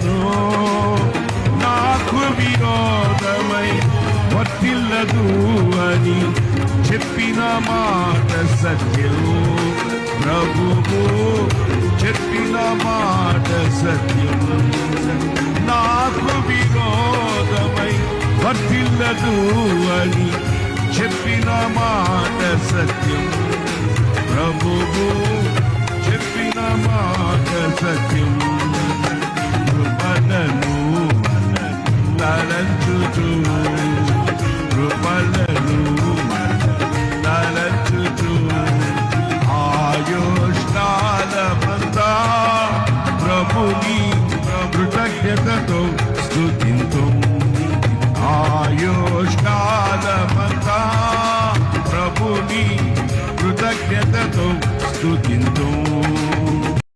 వర్తిల్లదు, నాకు విరోధమై వర్తిల్లదు అని చెప్పిన మాట సత్యం. ప్రభువు చెప్పిన మాట సత్యం. నాకు విరోధమై వర్తిల్లదు అని చెప్పిన మాట సత్యం. ప్రభువు చెప్పిన మాట సత్యం. కృపలను తలంచుచు, కృపలను తలంచుచు ఆయుష్కాలమంతా ప్రభుని కృతజ్ఞతతో స్తుతింతు. ఆయుష్కాలమంతా ప్రభుని కృతజ్ఞతతో స్తుతింతు.